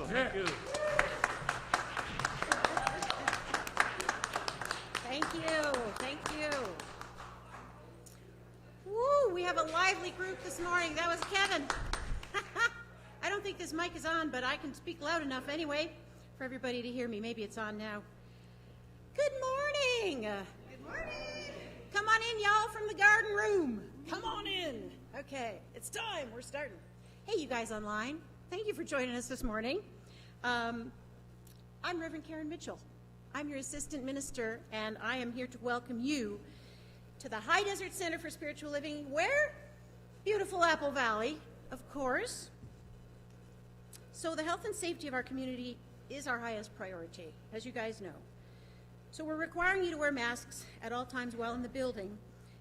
Thank you. Thank you. Thank you. Woo, we have a lively group this morning. That was Kevin. I don't think this mic is on, but I can speak loud enough anyway for everybody to hear me. Maybe it's on now. Good morning. Good morning. Come on in, y'all, from the garden room. Come on in. Okay, it's time. We're starting. Hey, you guys online. Thank you for joining us this morning. I'm Reverend Karen Mitchell. I'm your assistant minister, and I am here to welcome you to the High Desert Center for Spiritual Living. Where? Beautiful Apple Valley, of course. So the health and safety of our community is our highest priority, as you guys know. So we're requiring you to wear masks at all times while in the building,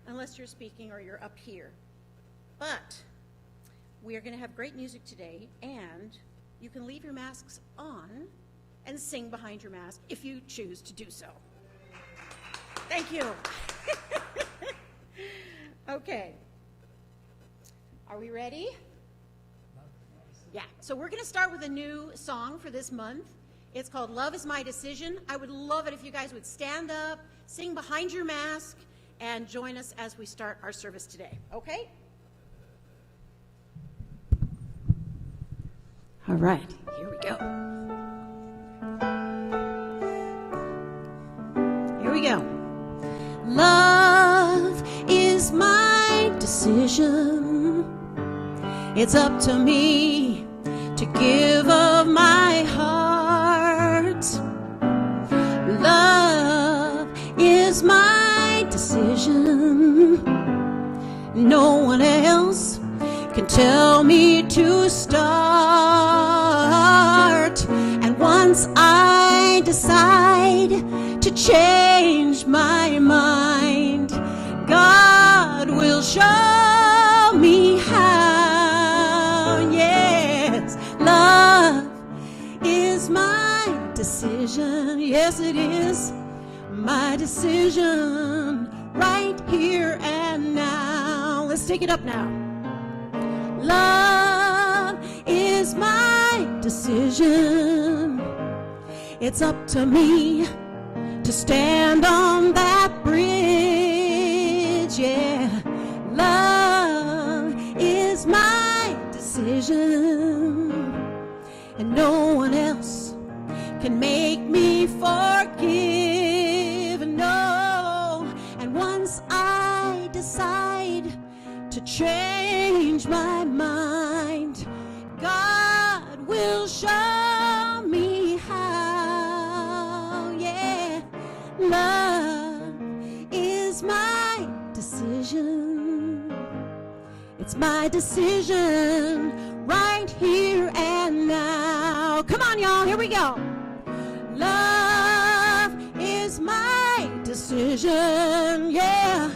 unless you're speaking or you're up here. But we are going to have great music today, and you can leave your masks on and sing behind your mask if you choose to do so. Thank you. Okay. Are we ready? Yeah. So we're going to start with a new song for this month. It's called Love Is My Decision. I would love it if you guys would stand up, sing behind your mask, and join us as we start our service today. Okay? All right. Here we go. Here we go. Love is my decision. It's up to me to give of my heart. Love is my decision. No one else can tell me to start. And once I decide to change my mind, God will show me how. Yes, love is my decision. Yes, it is my decision right here and now. Let's take it up now. Love is my decision. It's up to me to stand on that bridge. Yeah, love is my decision, and no one else can make me forgive. No, and once I decide to change my mind, God will show me how. Yeah, love is my decision. It's my decision right here and now. Come on, y'all, here we go. Love is my decision. Yeah,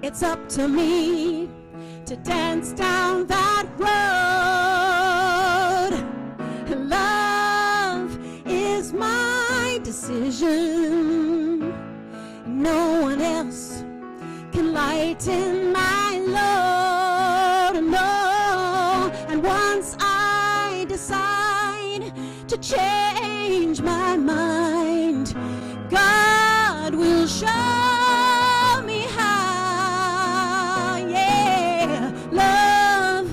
it's up to me to dance down that road. Love is my decision. No one else can lighten my load. No, and once I decide to change my mind, God will show me how. Yeah, love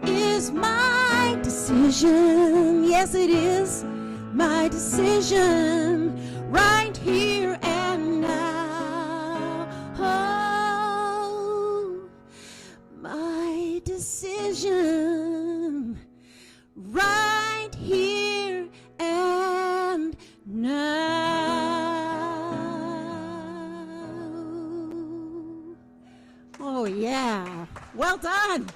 is my decision. Yes, it is my decision right here and now. Oh, my decision right here and now. Oh, yeah. Well done.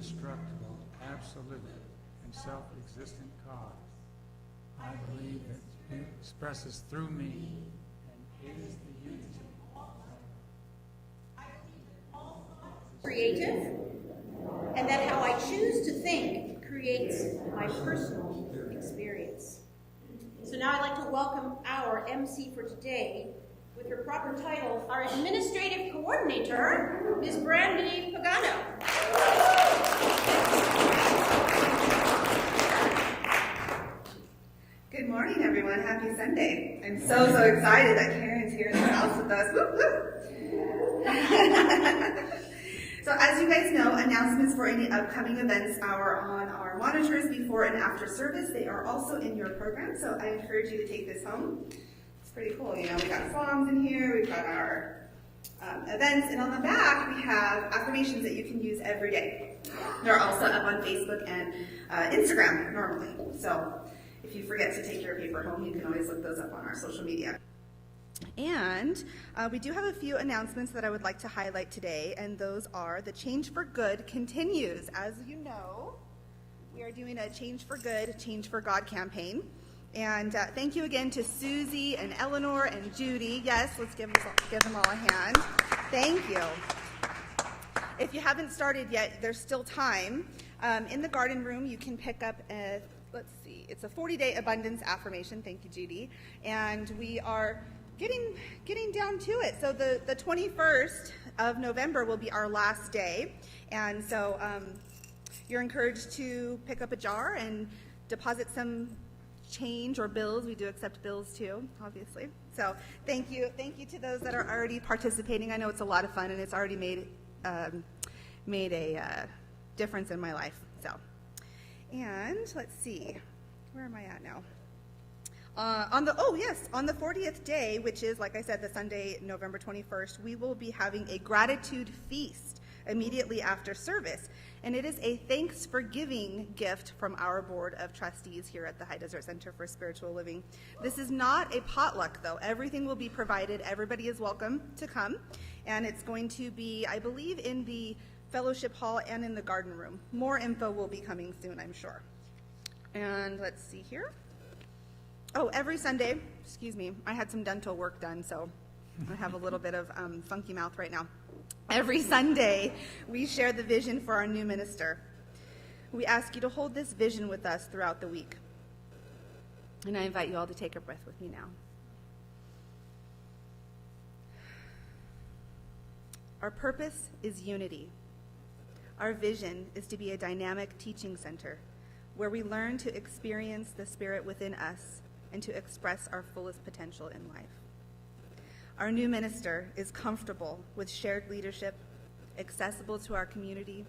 indestructible, absolute, and self-existent cause. I believe that it expresses through me and is the unity. Creative, and that how I choose to think creates my personal experience. So now I'd like to welcome our MC for today, with her proper title, our Administrative Coordinator, Ms. Brandy Pagano. Good morning, everyone. Happy Sunday. I'm so excited that Karen's here in the house with us. Woo, woo. So as you guys know, announcements for any upcoming events are on our monitors before and after service. They are also in your program, so I encourage you to take this home. It's pretty cool. You know, we got songs in here, we've got our events, and on the back we have affirmations that you can use every day. They're also up on Facebook and Instagram normally. So if you forget to take your paper home, you can always look those up on our social media. And we do have a few announcements that I would like to highlight today, and those are the Change for Good continues. As you know, we are doing a Change for Good, Change for God campaign. And thank you again to Susie and Eleanor and Judy. Yes, let's give them all a hand. Thank you. If you haven't started yet, there's still time. In the garden room, you can pick up let's see, it's a 40-day abundance affirmation. Thank you, Judy. And we are getting down to it. So the 21st of November will be our last day. And so you're encouraged to pick up a jar and deposit some change or bills. We do accept bills too, obviously. So thank you to those that are already participating. I know it's a lot of fun, and it's already made a difference in my life. So, and let's see, where am I at now? On the 40th day, which is, like I said, the Sunday, November 21st, we will be having a gratitude feast immediately after service. And it is a thanks for giving gift from our board of trustees here at the High Desert Center for Spiritual Living. This is not a potluck, though. Everything will be provided. Everybody is welcome to come. And it's going to be, I believe, in the fellowship hall and in the garden room. More info will be coming soon, I'm sure. And let's see here. Oh, every Sunday, excuse me, I had some dental work done, so I have a little bit of funky mouth right now. Every Sunday, we share the vision for our new minister. We ask you to hold this vision with us throughout the week. And I invite you all to take a breath with me now. Our purpose is unity. Our vision is to be a dynamic teaching center where we learn to experience the Spirit within us and to express our fullest potential in life. Our new minister is comfortable with shared leadership, accessible to our community,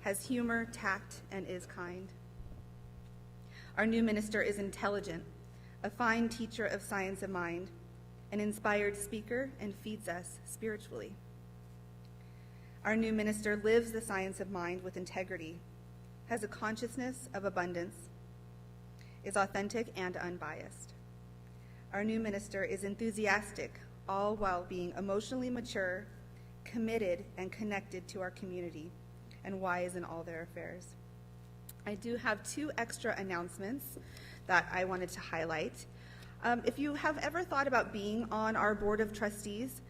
has humor, tact, and is kind. Our new minister is intelligent, a fine teacher of science of mind, an inspired speaker, and feeds us spiritually. Our new minister lives the science of mind with integrity, has a consciousness of abundance, is authentic and unbiased. Our new minister is enthusiastic, all while being emotionally mature, committed, and connected to our community, and wise in all their affairs. I do have two extra announcements that I wanted to highlight. If you have ever thought about being on our board of trustees,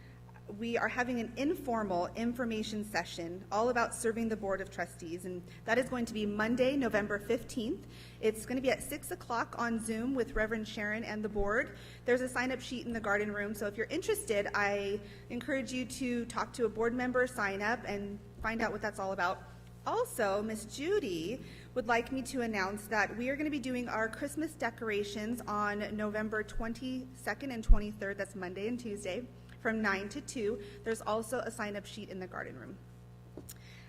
we are having an informal information session all about serving the Board of Trustees, and that is going to be Monday, November 15th. It's going to be at 6 o'clock on Zoom with Reverend Sharon and the board. There's a sign-up sheet in the garden room, so if you're interested, I encourage you to talk to a board member, sign up, and find out what that's all about. Also, Miss Judy would like me to announce that we are going to be doing our Christmas decorations on November 22nd and 23rd. That's Monday and Tuesday, from 9 to 2. There's also a sign-up sheet in the garden room.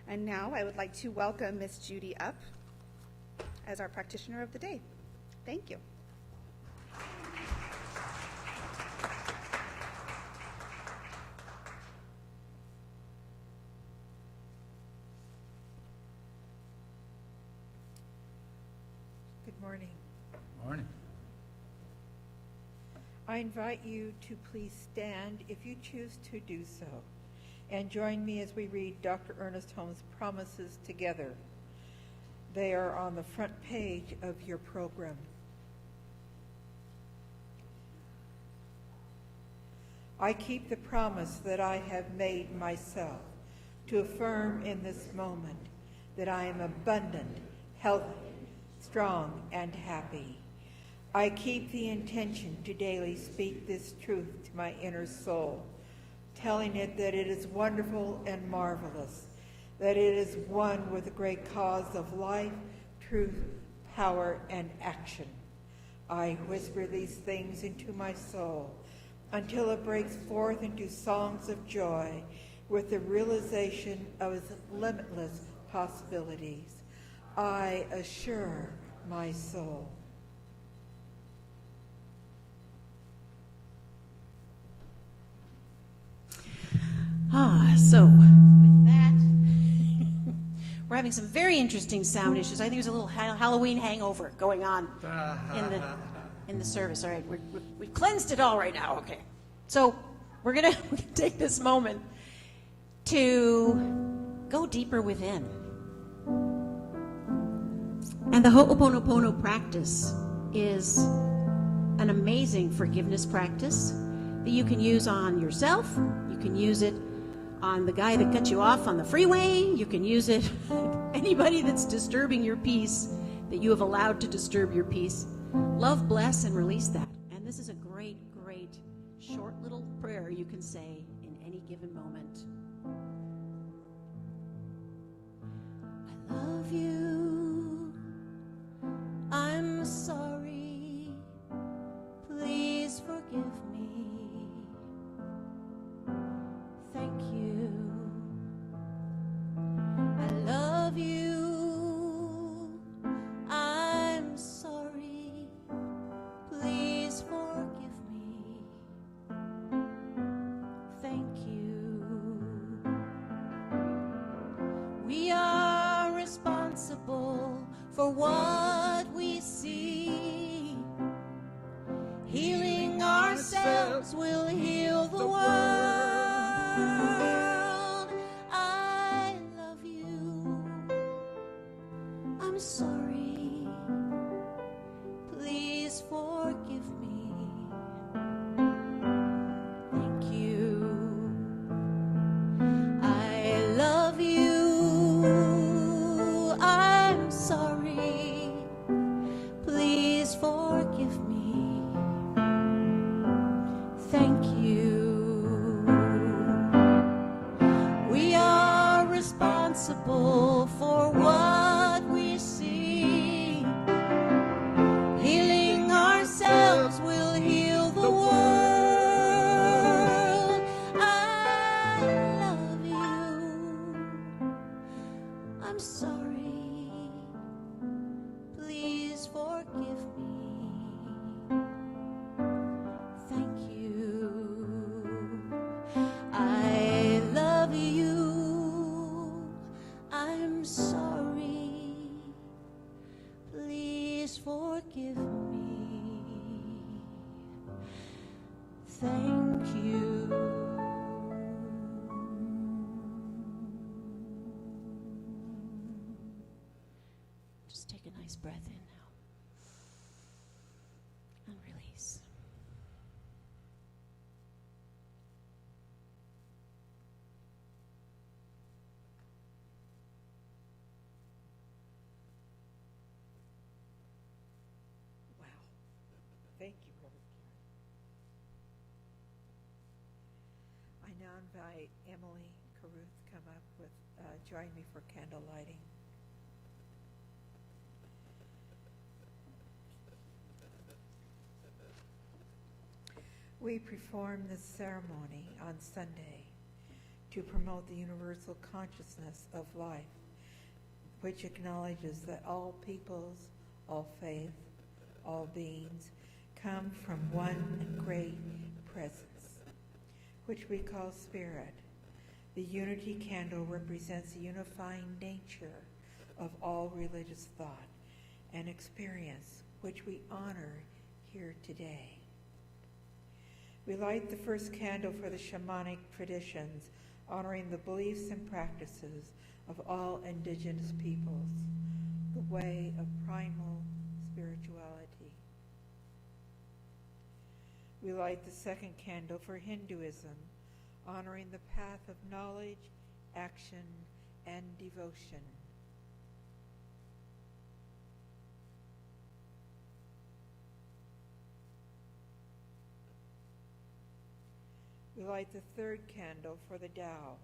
And now I would like to welcome Miss Judy up as our practitioner of the day. Thank you. Good morning. Morning. I invite you to please stand if you choose to do so. and join me as we read Dr. Ernest Holmes' promises together. They are on the front page of your program. I keep the promise that I have made myself to affirm in this moment that I am abundant, healthy, strong, and happy. I keep the intention to daily speak this truth to my inner soul, telling it that it is wonderful and marvelous, that it is one with the great cause of life, truth, power, and action. I whisper these things into my soul until it breaks forth into songs of joy with the realization of its limitless possibilities. I assure my soul. So with that, we're having some very interesting sound issues. I think there's a little Halloween hangover going on in the service. All right, we've cleansed it all right now. Okay, so we're gonna take this moment to go deeper within. And the Ho'oponopono practice is an amazing forgiveness practice that you can use on yourself. You can use it on the guy that cut you off on the freeway. You can use it anybody that's disturbing your peace, that you have allowed to disturb your peace. Love, bless, and release that. And this is a great, great, short little prayer you can say in any given moment. I love you. I'm sorry. Please forgive me. Thank you. I love you. I'm sorry. Please forgive me. Thank you. We are responsible for what we see. Healing ourselves will heal the world. I love you. I'm sorry. Please forgive me. Thank you. I love you. I'm sorry. Please forgive me. Thank you. We are responsible for what we see. Healing ourselves will heal the world. I love you. I'm sorry. Please forgive me. Thank you. I love you. I'm sorry. Please forgive me. Thank you. Just take a nice breath in now and release. Wow. Thank you, Reverend Karen. I now invite Emily Caruth to come up with, join me for candle lighting. We perform this ceremony on Sunday to promote the universal consciousness of life, which acknowledges that all peoples, all faith, all beings come from one great presence, which we call Spirit. The unity candle represents the unifying nature of all religious thought and experience, which we honor here today. We light the first candle for the shamanic traditions honoring the beliefs and practices of all indigenous peoples, the way of primal spirituality. We light the second candle for Hinduism, honoring the path of knowledge, action, and devotion. We light the third candle for the Tao,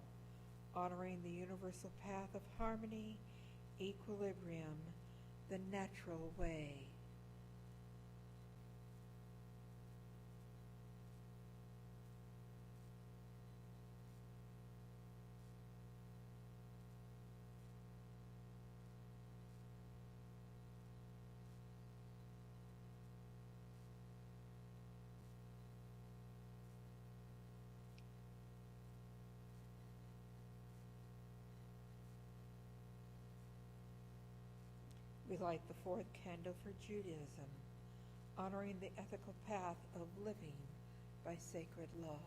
honoring the universal path of harmony, equilibrium, the natural way. We light the fourth candle for Judaism, honoring the ethical path of living by sacred law.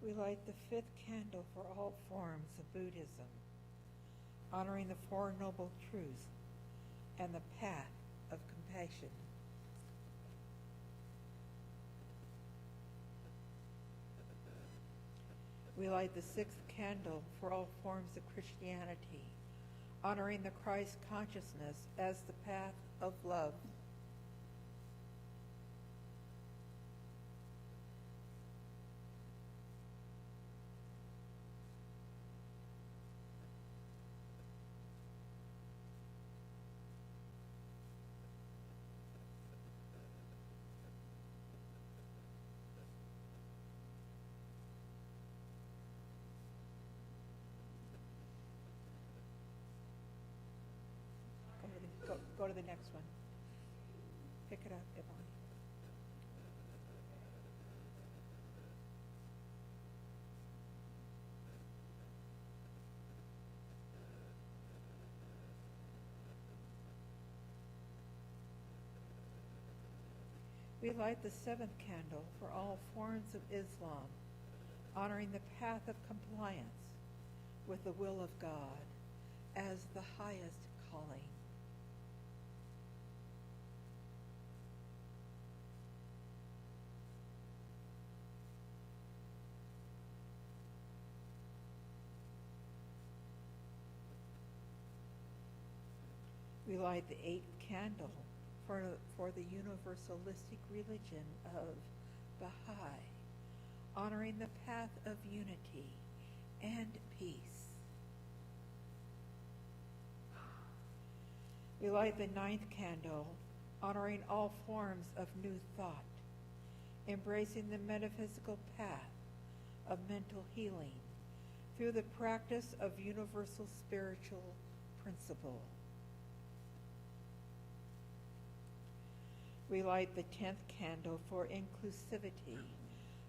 We light the fifth candle for all forms of Buddhism, honoring the Four Noble Truths and the path of compassion. We light the sixth candle for all forms of Christianity, honoring the Christ consciousness as the path of love. Go to the next one. Pick it up, Yvonne. We light the seventh candle for all forms of Islam, honoring the path of compliance with the will of God as the highest calling. We light the eighth candle for the universalistic religion of Baha'i, honoring the path of unity and peace. We light the ninth candle, honoring all forms of new thought, embracing the metaphysical path of mental healing through the practice of universal spiritual principle. We light the 10th candle for inclusivity,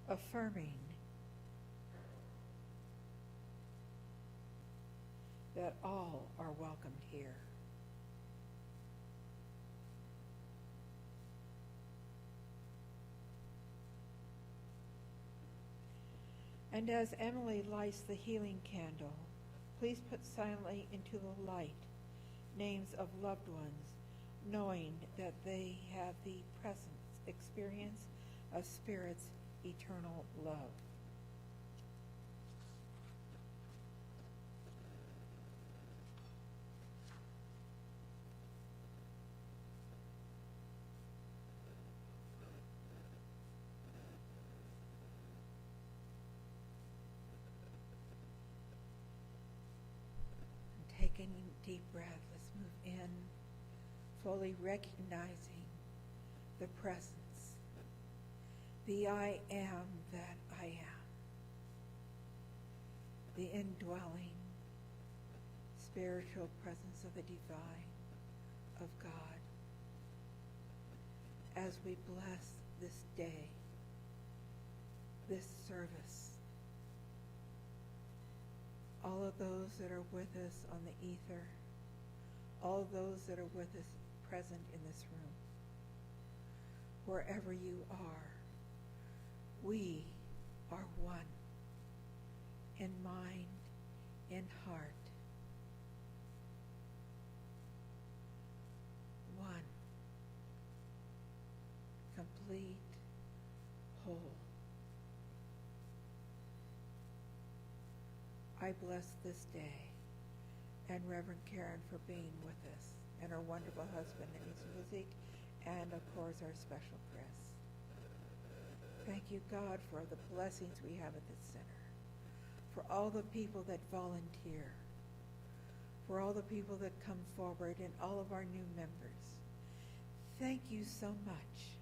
affirming that all are welcomed here. And as Emily lights the healing candle, please put silently into the light names of loved ones, knowing that they have the presence, experience of Spirit's eternal love. Taking a deep breath, let's move in, fully recognizing the presence, the I am that I am, the indwelling spiritual presence of the divine, of God, as we bless this day, this service. All of those that are with us on the ether, all those that are with us present in this room, wherever you are, we are one in mind, in heart. One. Complete, whole. I bless this day and Reverend Karen for being with us, and her wonderful husband that needs music, and of course our special Chris. Thank you, God, for the blessings we have at this center, for all the people that volunteer, for all the people that come forward, and all of our new members. Thank you so much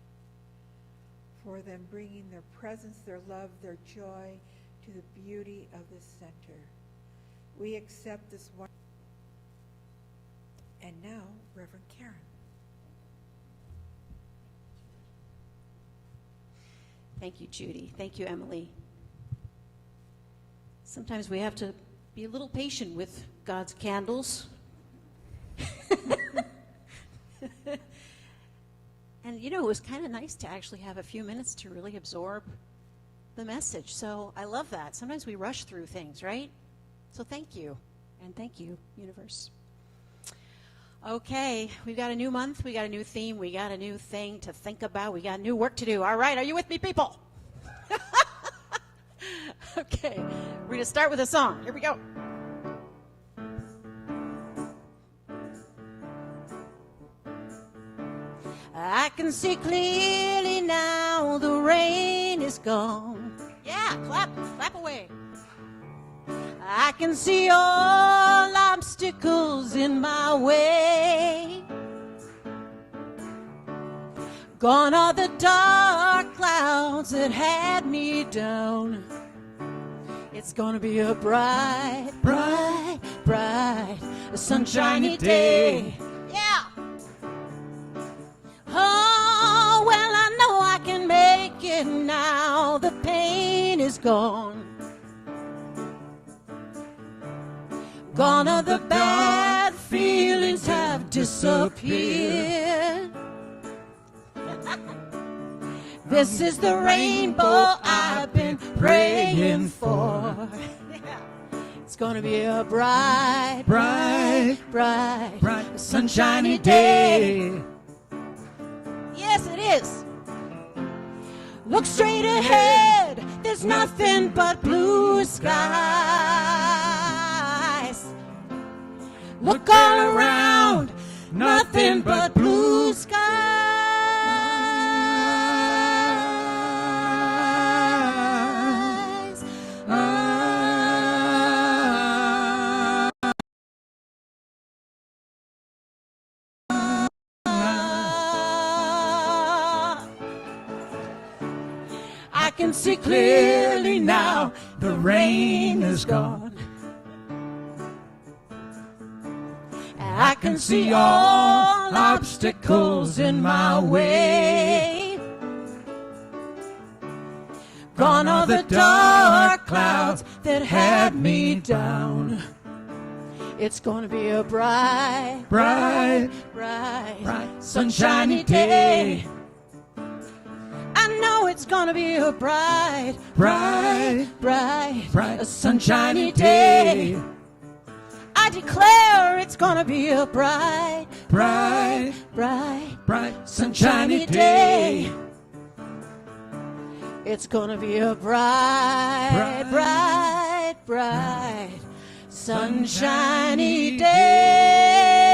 for them bringing their presence, their love, their joy to the beauty of this center. We accept this one. And now, Reverend Karen. Thank you, Judy. Thank you, Emily. Sometimes we have to be a little patient with God's candles. And, you know, it was kind of nice to actually have a few minutes to really absorb the message. So I love that. Sometimes we rush through things, right? So thank you. And thank you, universe. Okay, we've got a new month, we got a new theme, we got a new thing to think about, we got new work to do. All right, are you with me, people? Okay, we're going to start with a song. Here we go. I can see clearly now the rain is gone. Yeah, clap away. I can see all obstacles in my way. Gone are the dark clouds that had me down. It's gonna be a bright, bright, bright, a sunshiny day. Yeah. Oh, well, I know I can make it now. The pain is gone. Gone are the bad feelings have disappeared. This is the rainbow I've been praying for. It's gonna be a bright, bright, bright, bright, sunshiny day. Yes, it is. Look straight ahead, there's nothing but blue skies. Look all around, nothing but blue skies. I can see clearly now, the rain is gone. I can see all obstacles in my way. Gone are the dark clouds that had me down. It's gonna be a bright, bright, bright, bright, sunshiny day. I know it's gonna be a bright, bright, bright, bright, a sunshiny day. I declare it's gonna be a bright, bright, bright, bright, sunshiny day. It's gonna be a bright, bright, bright, sunshiny day.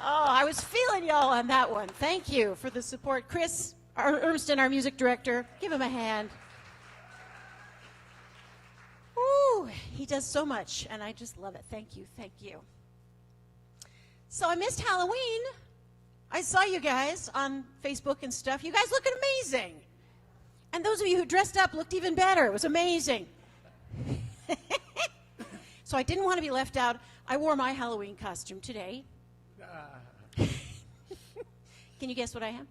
Oh, I was feeling y'all on that one. Thank you for the support. Chris Ermston, our music director, give him a hand. Ooh, he does so much, and I just love it. Thank you, thank you. So I missed Halloween. I saw you guys on Facebook and stuff. You guys look amazing. And those of you who dressed up looked even better. It was amazing. So I didn't want to be left out. I wore my Halloween costume today. Can you guess what I am?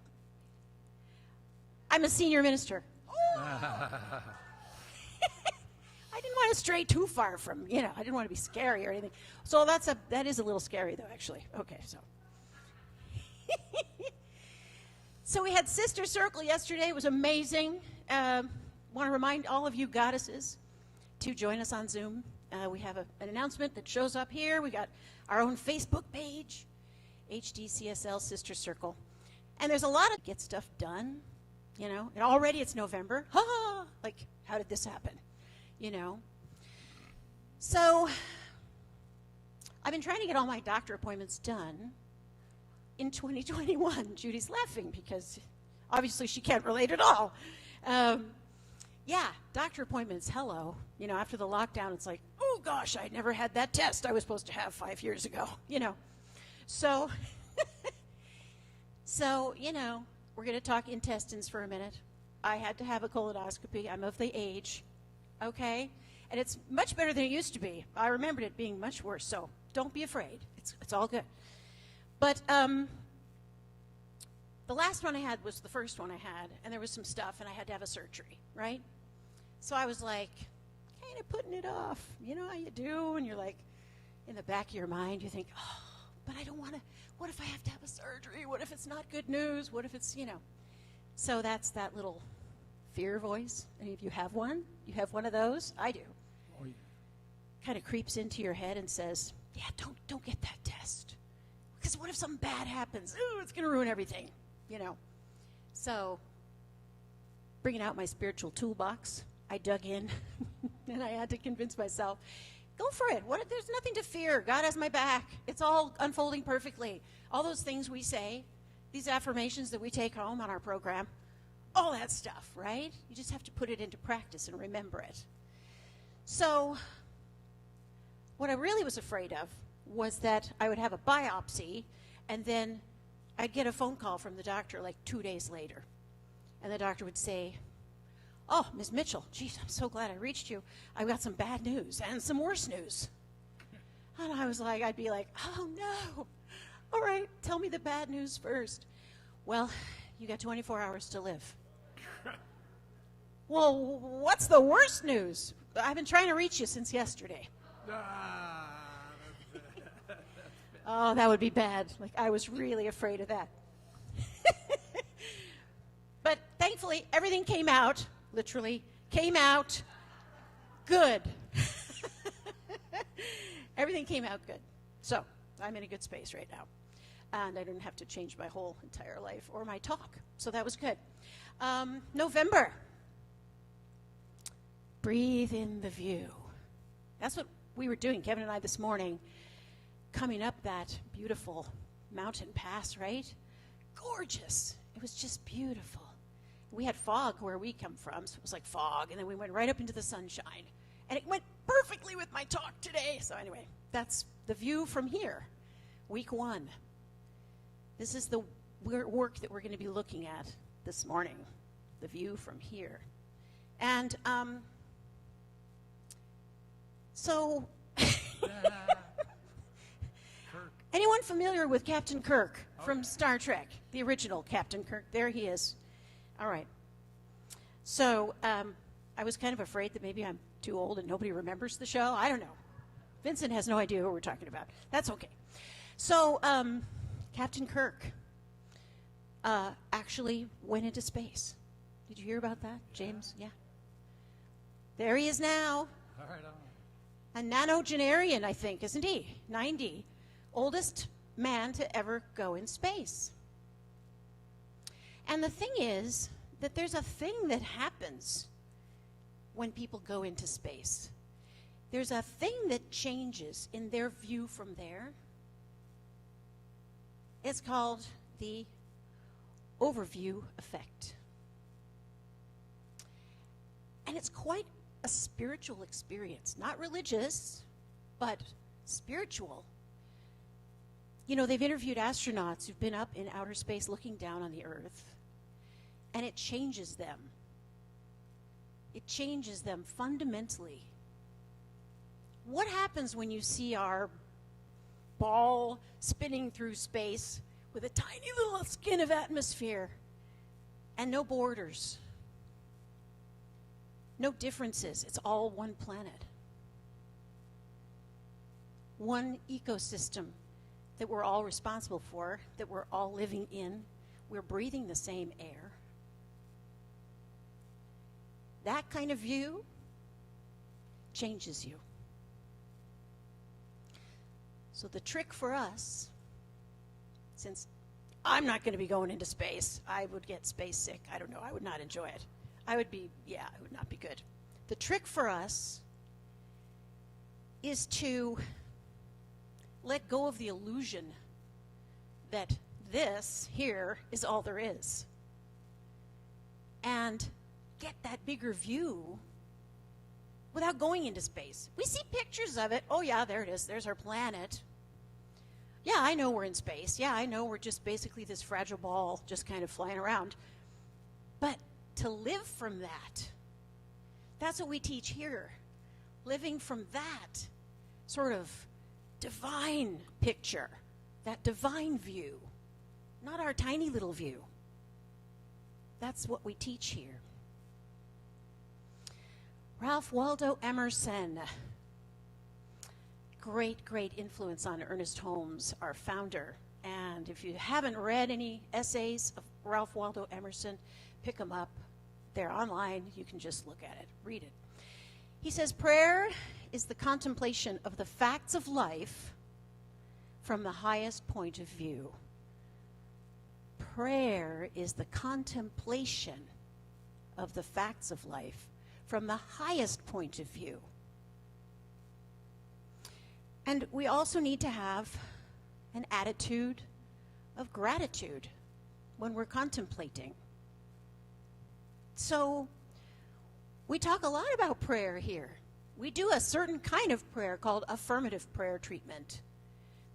I'm a senior minister. I didn't want to stray too far from, I didn't want to be scary or anything. So that is a little scary, though, actually. Okay, so. So we had Sister Circle yesterday. It was amazing. Want to remind all of you goddesses to join us on Zoom. We have an announcement that shows up here. We got our own Facebook page, HDCSL Sister Circle. And there's a lot of get stuff done, and already it's November. Like, how did this happen? So I've been trying to get all my doctor appointments done in 2021. Judy's laughing because obviously she can't relate at all. Yeah, doctor appointments, hello. After the lockdown, it's like, oh gosh, I never had that test I was supposed to have 5 years ago, So, we're going to talk intestines for a minute. I had to have a colonoscopy. I'm of the age, okay? And it's much better than it used to be. I remembered it being much worse, so don't be afraid. It's all good. But the last one I had was the first one I had, and there was some stuff, and I had to have a surgery, right? So I was like, kind of putting it off. You know how you do, and you're like, in the back of your mind, you think, oh, but I don't want to, what if I have to have a surgery? What if it's not good news? What if it's, So that's that little fear voice. Any of you have one? You have one of those? I do. Oh, yeah. Kind of creeps into your head and says, yeah, don't get that test. Because what if something bad happens? Ooh, it's going to ruin everything, So, bringing out my spiritual toolbox, I dug in, and I had to convince myself, go for it. There's nothing to fear. God has my back. It's all unfolding perfectly. All those things we say, these affirmations that we take home on our program, all that stuff, right? You just have to put it into practice and remember it. So, what I really was afraid of was that I would have a biopsy, and then I'd get a phone call from the doctor like 2 days later. And the doctor would say, oh, Ms. Mitchell, geez, I'm so glad I reached you. I've got some bad news and some worse news. And I'd be like, oh no. All right, tell me the bad news first. Well, you got 24 hours to live. Well, what's the worst news? I've been trying to reach you since yesterday. Oh, that would be bad. Like, I was really afraid of that. But thankfully, everything came out, literally, came out good. Everything came out good. So, I'm in a good space right now. And I didn't have to change my whole entire life or my talk. So that was good. November. Breathe in the view. That's what we were doing, Kevin and I, this morning. Coming up that beautiful mountain pass, right? Gorgeous. It was just beautiful. We had fog where we come from, so it was like fog, and then we went right up into the sunshine. And it went perfectly with my talk today. So anyway, that's the view from here, week 1. This is the work that we're going to be looking at this morning, the view from here. And so... Anyone familiar with Captain Kirk from Star Trek? The original Captain Kirk. There he is. All right. So I was kind of afraid that maybe I'm too old and nobody remembers the show. I don't know. Vincent has no idea who we're talking about. That's okay. So Captain Kirk actually went into space. Did you hear about that, James? Yeah. There he is now. All right, A nonagenarian, I think, isn't he? 90. Oldest man to ever go in space. And the thing is that there's a thing that happens when people go into space. There's a thing that changes in their view from there. It's called the overview effect. And it's quite a spiritual experience. Not religious, but spiritual. You know, they've interviewed astronauts who've been up in outer space looking down on the Earth, and it changes them. It changes them fundamentally. What happens when you see our ball spinning through space with a tiny little skin of atmosphere and no borders, no differences? It's all one planet, one ecosystem that we're all responsible for, that we're all living in. We're breathing the same air. That kind of view changes you. So the trick for us, since I'm not going to be going into space, I would get space sick. I don't know. I would not enjoy it. It would not be good. The trick for us is to let go of the illusion that this here is all there is, and get that bigger view without going into space. We see pictures of it. Oh yeah, there it is. There's our planet. Yeah, I know we're in space. Yeah, I know we're just basically this fragile ball just kind of flying around. But to live from that, that's what we teach here. Living from that sort of divine picture, that divine view, not our tiny little view. That's what we teach here. Ralph Waldo Emerson, great influence on Ernest Holmes, our founder. And if you haven't read any essays of Ralph Waldo Emerson, pick them up. They're online. You can just look at it, read it. He says, prayer is the contemplation of the facts of life from the highest point of view. Prayer is the contemplation of the facts of life from the highest point of view. And we also need to have an attitude of gratitude when we're contemplating. So we talk a lot about prayer here. We do a certain kind of prayer called affirmative prayer treatment.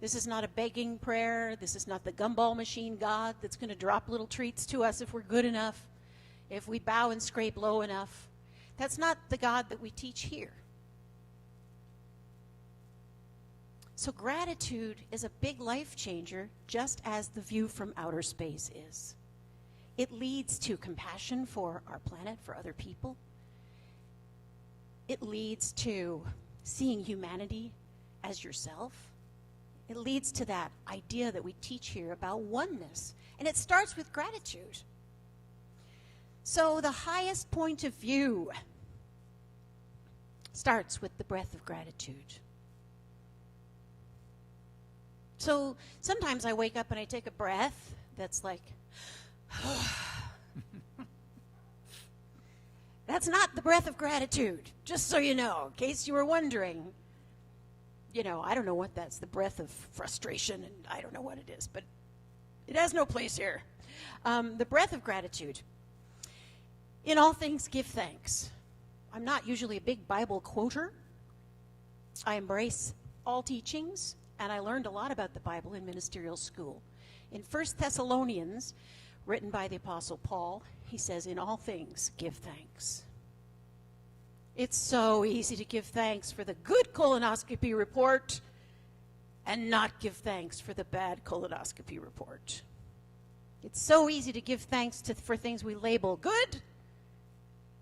This is not a begging prayer. This is not the gumball machine God that's going to drop little treats to us if we're good enough, if we bow and scrape low enough. That's not the God that we teach here. So gratitude is a big life changer, just as the view from outer space is. It leads to compassion for our planet, for other people. It leads to seeing humanity as yourself. It leads to that idea that we teach here about oneness. And it starts with gratitude. So the highest point of view starts with the breath of gratitude. So sometimes I wake up and I take a breath that's like, that's not the breath of gratitude, just so you know, in case you were wondering. You know, I don't know what that's, the breath of frustration, and I don't know what it is, but it has no place here. The breath of gratitude. In all things, give thanks. I'm not usually a big Bible quoter. I embrace all teachings, and I learned a lot about the Bible in ministerial school. In 1 Thessalonians, written by the Apostle Paul, he says, in all things, give thanks. It's so easy to give thanks for the good colonoscopy report and not give thanks for the bad colonoscopy report. It's so easy to give thanks for things we label good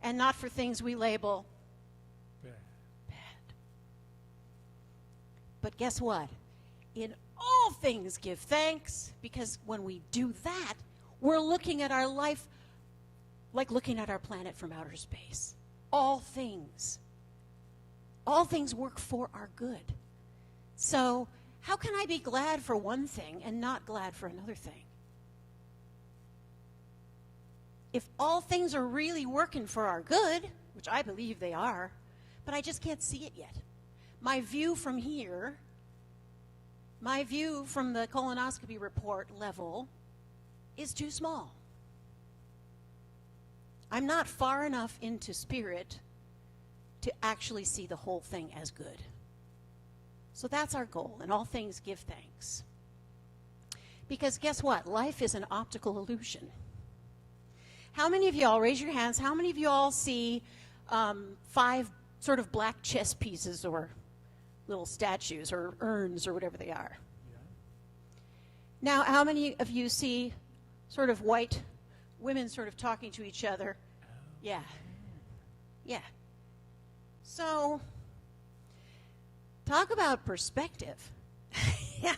and not for things we label bad. But guess what? In all things give thanks, because when we do that, we're looking at our life like looking at our planet from outer space. All things work for our good. So how can I be glad for one thing and not glad for another thing? If all things are really working for our good, which I believe they are, but I just can't see it yet. My view from here, my view from the colonoscopy report level is too small. I'm not far enough into spirit to actually see the whole thing as good. So that's our goal. In all things, give thanks. Because guess what? Life is an optical illusion. How many of y'all, raise your hands, how many of y'all see 5 sort of black chess pieces or little statues or urns or whatever they are? Now, how many of you see sort of white women sort of talking to each other? Yeah. Yeah. So, talk about perspective. Yeah.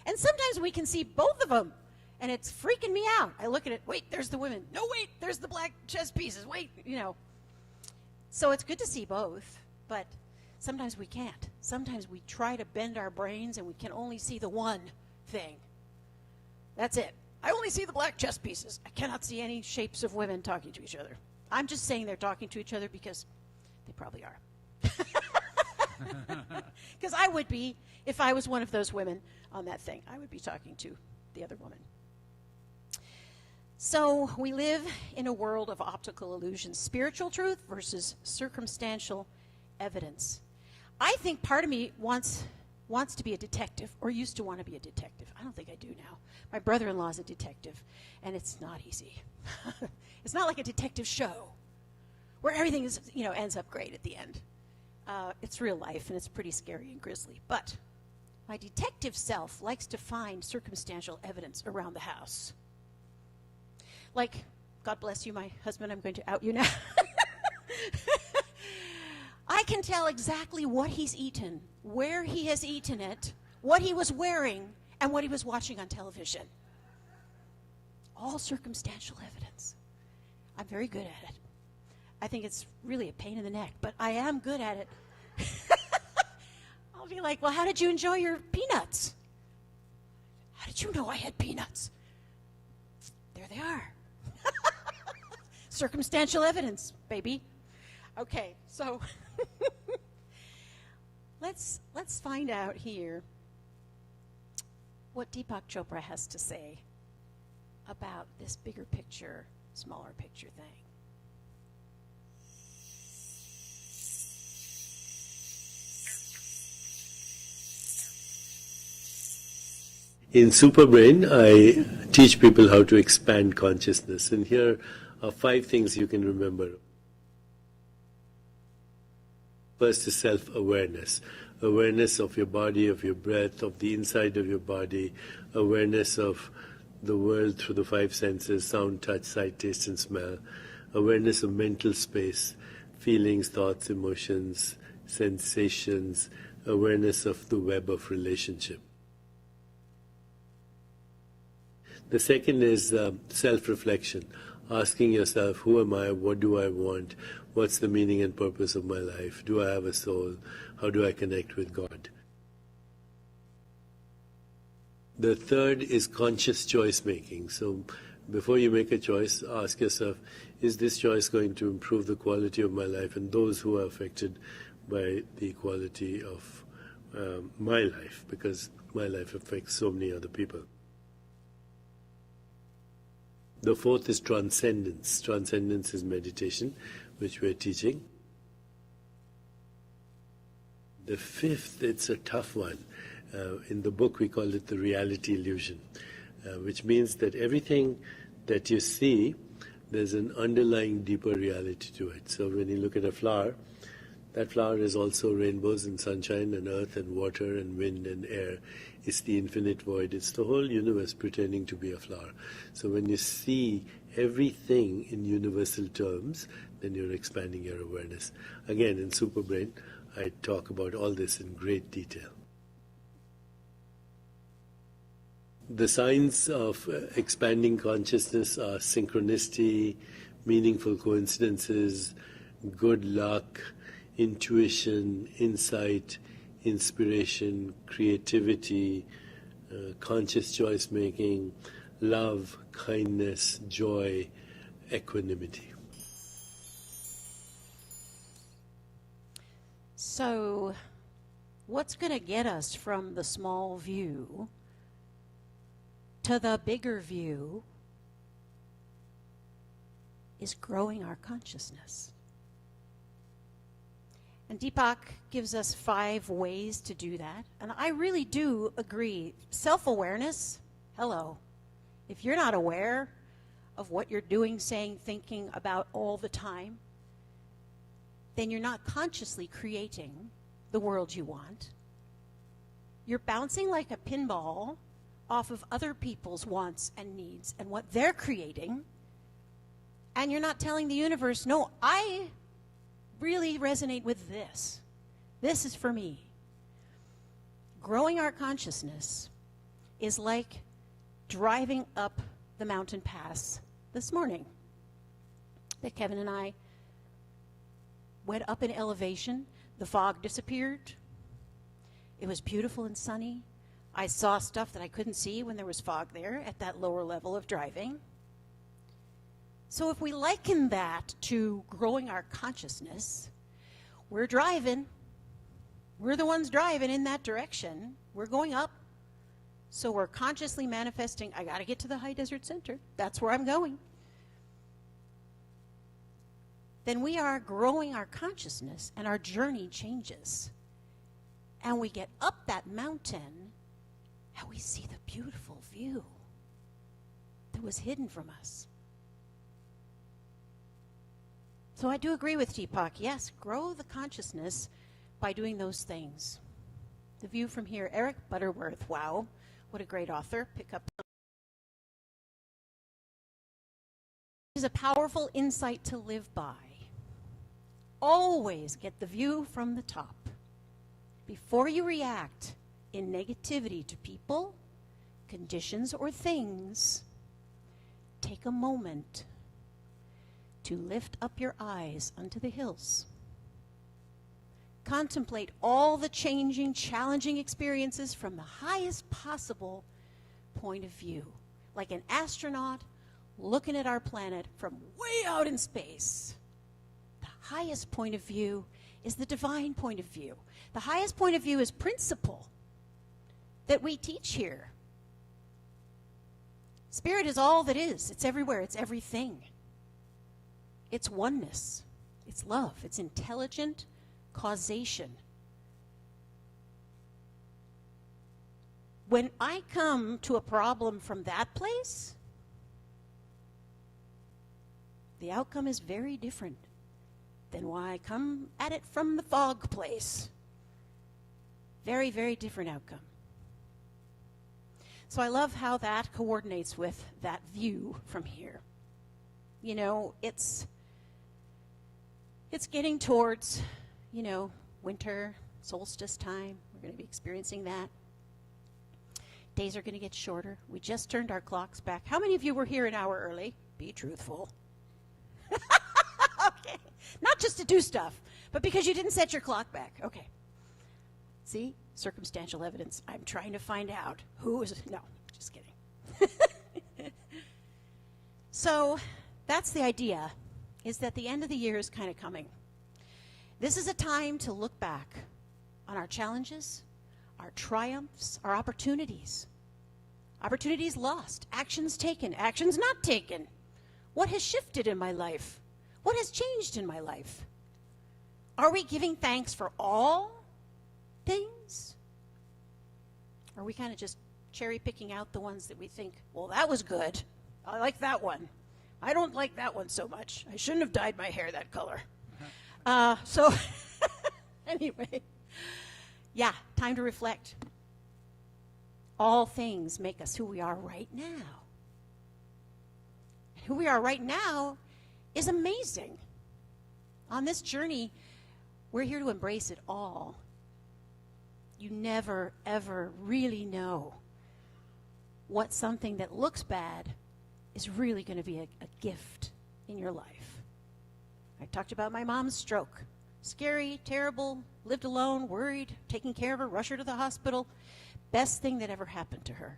And sometimes we can see both of them, and it's freaking me out. I look at it, wait, there's the women. No, wait, there's the black chess pieces. Wait, you know. So it's good to see both, but sometimes we can't. Sometimes we try to bend our brains, and we can only see the one thing. That's it. I only see the black chess pieces. I cannot see any shapes of women talking to each other. I'm just saying they're talking to each other because they probably are. Because I would be, if I was one of those women on that thing, I would be talking to the other woman. So we live in a world of optical illusions, spiritual truth versus circumstantial evidence. I think part of me wants to be a detective, or used to want to be a detective. I don't think I do now. My brother-in-law is a detective, and it's not easy. It's not like a detective show where everything is, ends up great at the end. It's real life, and it's pretty scary and grisly. But my detective self likes to find circumstantial evidence around the house. Like, God bless you, my husband, I'm going to out you now. I can tell exactly what he's eaten, where he has eaten it, what he was wearing, and what he was watching on television. All circumstantial evidence. I'm very good at it. I think it's really a pain in the neck, but I am good at it. I'll be like, well, how did you enjoy your peanuts? How did you know I had peanuts? There they are. Circumstantial evidence, baby. Okay, so let's find out here what Deepak Chopra has to say about this bigger picture, smaller picture thing. In Superbrain, I teach people how to expand consciousness, and here are 5 things you can remember. First is self-awareness. Awareness of your body, of your breath, of the inside of your body, awareness of the world through the 5 senses, sound, touch, sight, taste, and smell, awareness of mental space, feelings, thoughts, emotions, sensations, awareness of the web of relationship. The second is self-reflection, asking yourself, who am I, what do I want, what's the meaning and purpose of my life, do I have a soul, how do I connect with God? The third is conscious choice making. So before you make a choice, ask yourself, is this choice going to improve the quality of my life and those who are affected by the quality of my life, because my life affects so many other people. The fourth is transcendence. Transcendence is meditation, which we're teaching. The fifth, it's a tough one. In the book, we call it the reality illusion, which means that everything that you see, there's an underlying deeper reality to it. So when you look at a flower, that flower is also rainbows and sunshine and earth and water and wind and air. It's the infinite void. It's the whole universe pretending to be a flower. So when you see everything in universal terms, then you're expanding your awareness. Again, in Superbrain, I talk about all this in great detail. The signs of expanding consciousness are synchronicity, meaningful coincidences, good luck, intuition, insight, inspiration, creativity, conscious choice making, love, kindness, joy, equanimity. So, what's going to get us from the small view to the bigger view is growing our consciousness. And Deepak gives us 5 ways to do that. And I really do agree. Self-awareness Hello. If you're not aware of what you're doing, saying, thinking about all the time, then you're not consciously creating the world you want. You're bouncing like a pinball off of other people's wants and needs and what they're creating, and you're not telling the universe, no, I really resonate with this. This is for me. Growing our consciousness is like driving up the mountain pass this morning that Kevin and I went up in elevation. The fog disappeared. It was beautiful and sunny. I saw stuff that I couldn't see when there was fog there at that lower level of driving. So if we liken that to growing our consciousness, we're driving. We're the ones driving in that direction. We're going up. So we're consciously manifesting, I got to get to the high desert center. That's where I'm going. Then we are growing our consciousness and our journey changes. And we get up that mountain and we see the beautiful view that was hidden from us. So I do agree with Deepak. Yes, grow the consciousness by doing those things. The view from here, Eric Butterworth, wow, what a great author. Pick up. Is a powerful insight to live by. Always get the view from the top. Before you react in negativity to people, conditions, or things, take a moment to lift up your eyes unto the hills. Contemplate all the changing, challenging experiences from the highest possible point of view. Like an astronaut looking at our planet from way out in space. The highest point of view is the divine point of view. The highest point of view is principle that we teach here. Spirit is all that is. It's everywhere. It's everything. It's oneness. It's love. It's intelligent causation. When I come to a problem from that place, the outcome is very different than why I come at it from the fog place. Very, very different outcome. So I love how that coordinates with that view from here. You know, it's getting towards, you know, winter, solstice time. We're going to be experiencing that. Days are going to get shorter. We just turned our clocks back. How many of you were here an hour early? Be truthful. Okay. Not just to do stuff, but because you didn't set your clock back. Okay. See? Circumstantial evidence. I'm trying to find out who is... No, just kidding. So that's the idea, is that the end of the year is kind of coming. This is a time to look back on our challenges, our triumphs, our opportunities. Opportunities lost, actions taken, actions not taken. What has shifted in my life? What has changed in my life? Are we giving thanks for all things? Or are we kind of just cherry picking out the ones that we think, well, that was good. I like that one. I don't like that one so much. I shouldn't have dyed my hair that color. So anyway, yeah, time to reflect. All things make us who we are right now. Who we are right now is amazing. On this journey, we're here to embrace it all. You never, ever really know what something that looks bad is really going to be a gift in your life. I talked about my mom's stroke. Scary, terrible, lived alone, worried, taking care of her, rush her to the hospital. Best thing that ever happened to her.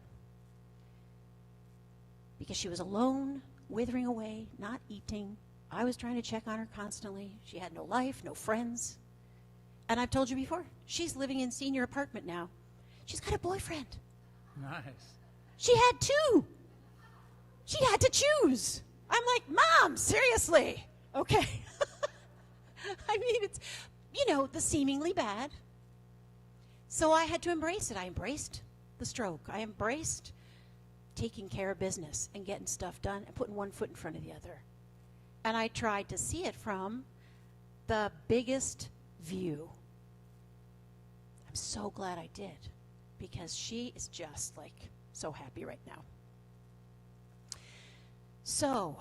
Because she was alone, withering away, not eating. I was trying to check on her constantly. She had no life, no friends. And I've told you before, she's living in senior apartment now. She's got a boyfriend. Nice. She had two. She had to choose. I'm like, Mom, seriously. Okay. I mean, it's, you know, the seemingly bad. So I had to embrace it. I embraced the stroke. I embraced taking care of business and getting stuff done and putting one foot in front of the other. And I tried to see it from the biggest view. I'm so glad I did, because she is just like so happy right now. So,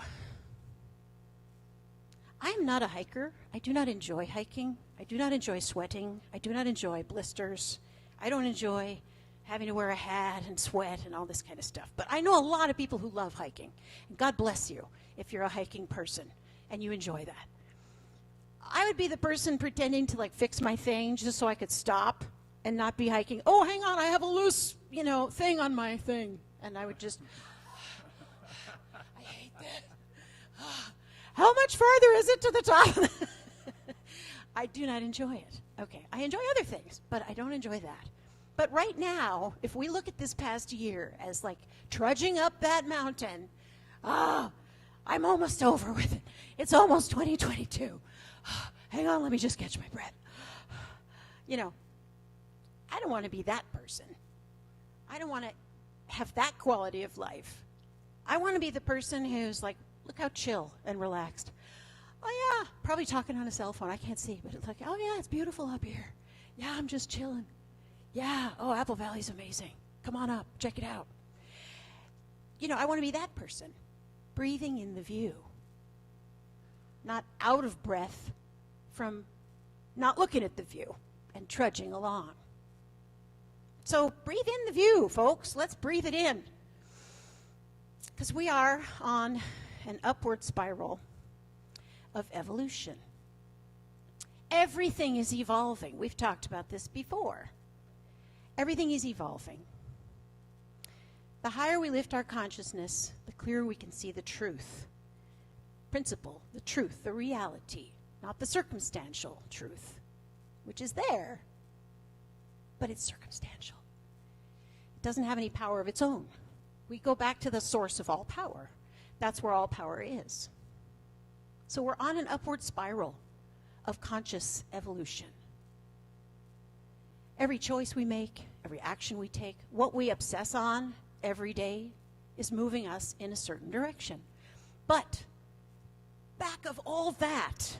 I am not a hiker. I do not enjoy hiking. I do not enjoy sweating. I do not enjoy blisters. I don't enjoy having to wear a hat and sweat and all this kind of stuff. But I know a lot of people who love hiking. And God bless you if you're a hiking person and you enjoy that. I would be the person pretending to like fix my thing just so I could stop and not be hiking. Oh, hang on, I have a loose, thing on my thing. And I would just, I hate that. How much farther is it to the top? I do not enjoy it. Okay, I enjoy other things, but I don't enjoy that. But right now, if we look at this past year as like trudging up that mountain, I'm almost over with it. It's almost 2022. Hang on, let me just catch my breath. I don't want to be that person. I don't want to have that quality of life. I want to be the person who's like, look how chill and relaxed. Oh yeah, probably talking on a cell phone. I can't see, but it's like, oh yeah, it's beautiful up here. Yeah, I'm just chilling. Yeah, oh, Apple Valley's amazing. Come on up, check it out. I want to be that person, breathing in the view, not out of breath from not looking at the view and trudging along. So breathe in the view, folks. Let's breathe it in. Because we are on an upward spiral of evolution. Everything is evolving. We've talked about this before. Everything is evolving. The higher we lift our consciousness, the clearer we can see the truth. Principle, the truth, the reality, not the circumstantial truth, which is there, but it's circumstantial. It doesn't have any power of its own. We go back to the source of all power. That's where all power is. So we're on an upward spiral of conscious evolution. Every choice we make, every action we take, what we obsess on every day is moving us in a certain direction. But back of all that,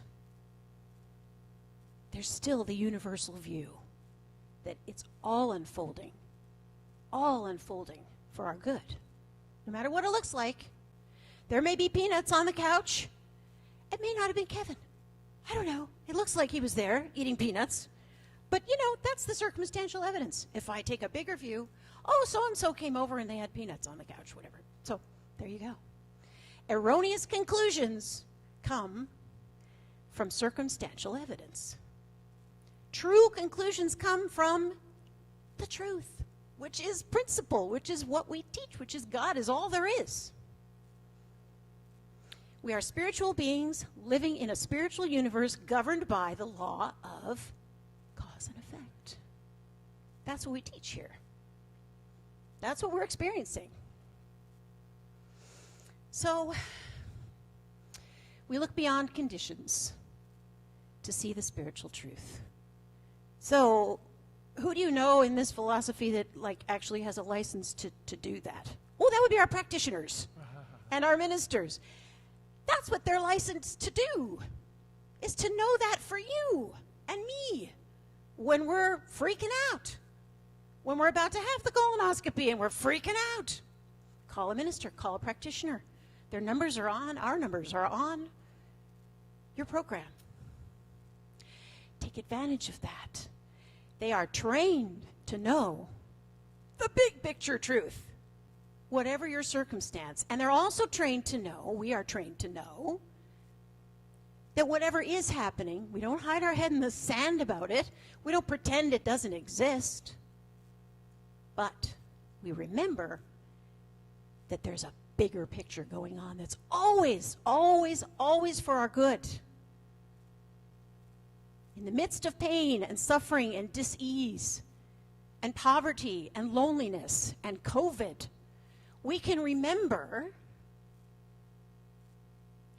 there's still the universal view that it's all unfolding for our good. No matter what it looks like, there may be peanuts on the couch. It may not have been Kevin. I don't know. It looks like he was there eating peanuts. But, that's the circumstantial evidence. If I take a bigger view, oh, so-and-so came over and they had peanuts on the couch, whatever. So, there you go. Erroneous conclusions come from circumstantial evidence. True conclusions come from the truth, which is principle, which is what we teach, which is God is all there is. We are spiritual beings living in a spiritual universe governed by the law of cause and effect. That's what we teach here. That's what we're experiencing. So, we look beyond conditions to see the spiritual truth. So, who do you know in this philosophy that actually has a license to do that? Well, that would be our practitioners and our ministers. That's what they're licensed to do, is to know that for you and me when we're freaking out, when we're about to have the colonoscopy and we're freaking out. Call a minister, call a practitioner. Their numbers are on, our numbers are on your program. Take advantage of that. They are trained to know the big picture truth, whatever your circumstance. And they're also trained to know, we are trained to know, that whatever is happening, we don't hide our head in the sand about it. We don't pretend it doesn't exist. But we remember that there's a bigger picture going on that's always, always, always for our good. In the midst of pain and suffering and dis-ease and poverty and loneliness and COVID, we can remember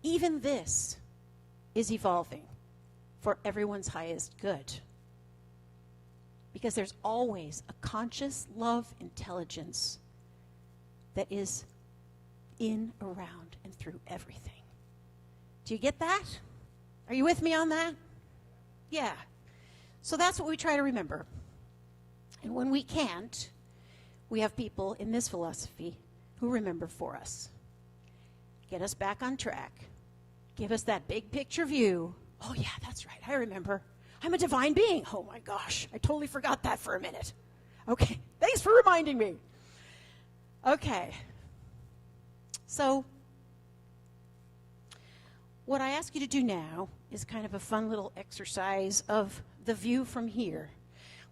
even this is evolving for everyone's highest good. Because there's always a conscious love intelligence that is in, around, and through everything. Do you get that? Are you with me on that? Yeah. So that's what we try to remember. And when we can't, we have people in this philosophy who remember for us. Get us back on track. Give us that big picture view. Oh, yeah, that's right. I remember. I'm a divine being. Oh, my gosh. I totally forgot that for a minute. Okay. Thanks for reminding me. Okay. So, what I ask you to do now is kind of a fun little exercise of the view from here.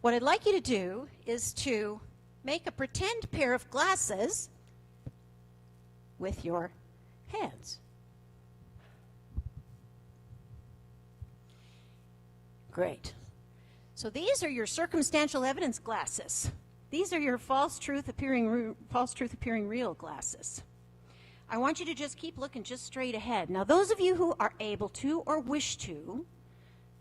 What I'd like you to do is to make a pretend pair of glasses with your hands. Great. So these are your circumstantial evidence glasses. These are your false truth appearing real glasses. I want you to just keep looking just straight ahead. Now, those of you who are able to or wish to,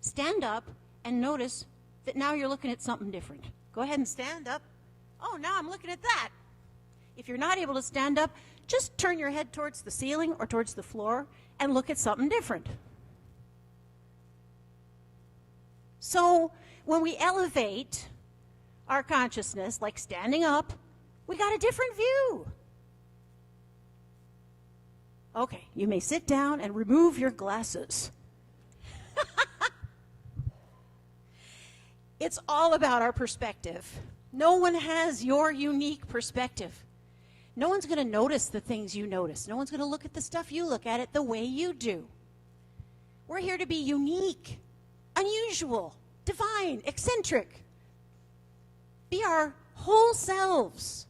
stand up and notice that now you're looking at something different. Go ahead and stand up. Oh, now I'm looking at that. If you're not able to stand up, just turn your head towards the ceiling or towards the floor and look at something different. So when we elevate our consciousness, like standing up, we got a different view. Okay, you may sit down and remove your glasses. It's all about our perspective. No one has your unique perspective. No one's going to notice the things you notice. No one's going to look at the stuff you look at it the way you do. We're here to be unique, unusual, divine, eccentric. Be our whole selves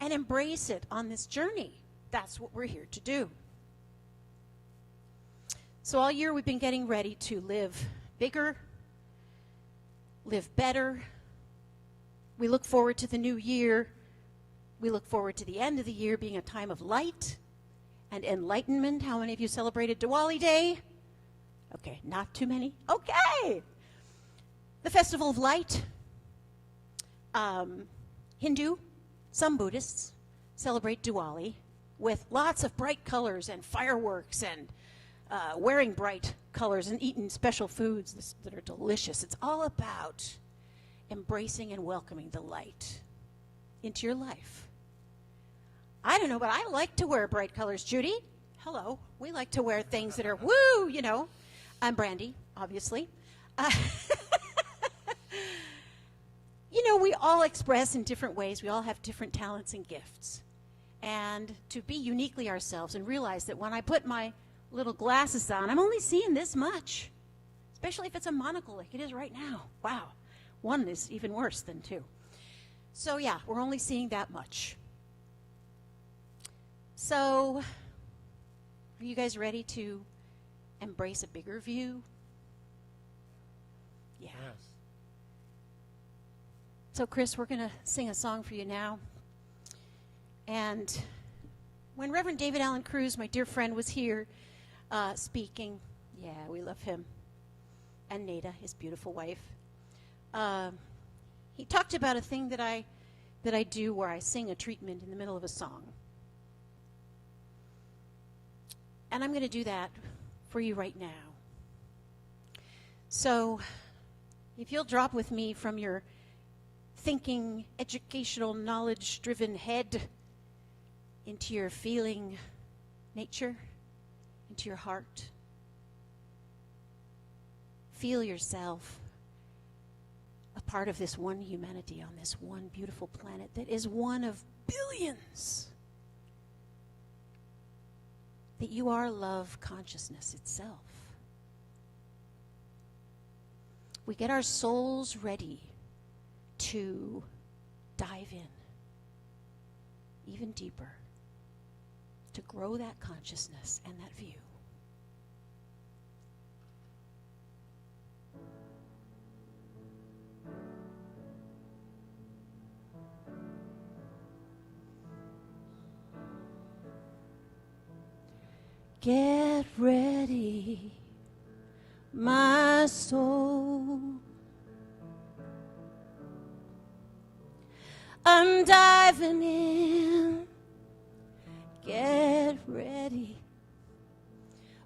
and embrace it on this journey. That's what we're here to do. So all year we've been getting ready to live bigger, live better. We look forward to the new year. We look forward to the end of the year being a time of light and enlightenment. How many of you celebrated Diwali Day? Okay, not too many. Okay. The Festival of Light. Hindu, some Buddhists celebrate Diwali with lots of bright colors and fireworks and wearing bright colors and eating special foods that are delicious. It's all about embracing and welcoming the light into your life. I don't know, but I like to wear bright colors. Judy, hello. We like to wear things that are woo, you know. I'm Brandy, obviously. You know, we all express in different ways. We all have different talents and gifts. And to be uniquely ourselves and realize that when I put my little glasses on, I'm only seeing this much, especially if it's a monocle like it is right now. Wow. One is even worse than two. So yeah, we're only seeing that much. So are you guys ready to embrace a bigger view? Yeah. Yes. So Chris, we're going to sing a song for you now. And when Reverend David Allen Cruz, my dear friend, was here speaking, yeah, we love him, and Nada, his beautiful wife, he talked about a thing that I do where I sing a treatment in the middle of a song. And I'm going to do that for you right now. So if you'll drop with me from your thinking, educational, knowledge-driven head into your feeling nature, into your heart. Feel yourself a part of this one humanity on this one beautiful planet that is one of billions. That you are love consciousness itself. We get our souls ready to dive in even deeper, to grow that consciousness and that view. Get ready, my soul. I'm diving in get ready,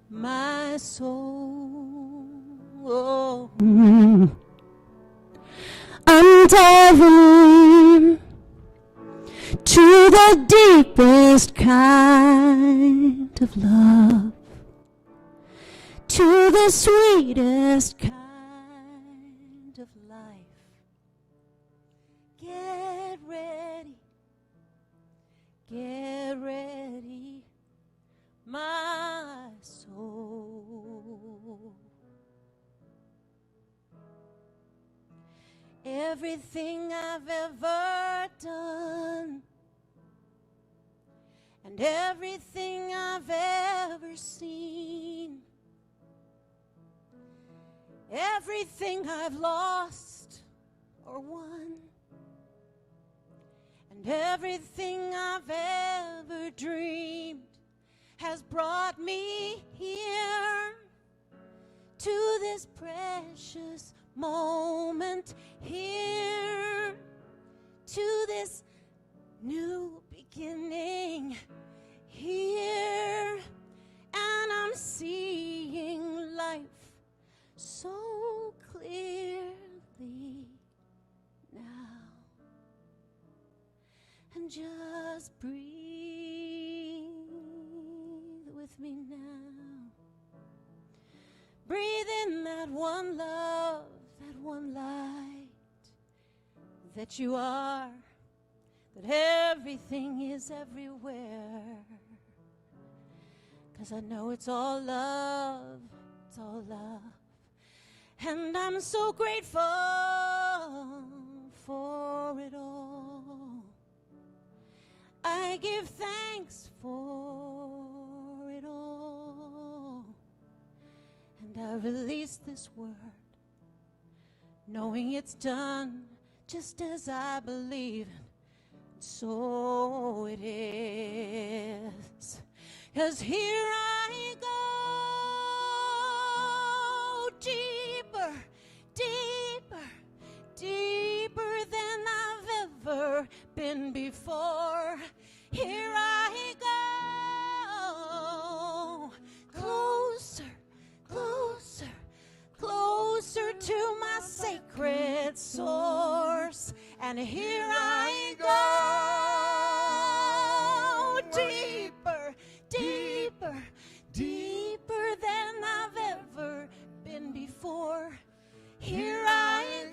my soul. I'm diving to the deepest kind of love, to the sweetest kind of life. Get ready, my soul. Everything I've ever done and everything I've ever seen, everything I've lost or won, and everything I've ever dreamed has brought me here to this precious moment, here to this new beginning, here, and I'm seeing life so clearly now. And just breathe with me now. Breathe in that one love, that one light, that you are, that everything is everywhere. 'Cause I know it's all love, it's all love. And I'm so grateful for it all. I give thanks for it all. And I release this word, knowing it's done just as I believe. So it is. 'Cause here I go, deeper, deeper, deeper than I've ever been before. Here I go, closer, closer, closer to my sacred source. And here I go, deeper, deeper, deeper than I've ever been before. Here I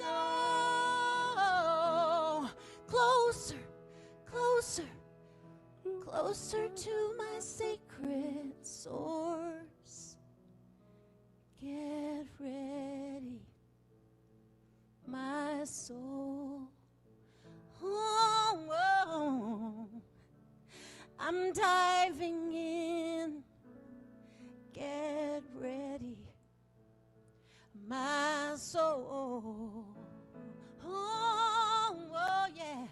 go, closer, closer, closer to my sacred source. Get ready, my soul. Oh, I'm diving in. Get ready, my soul. Oh, yeah.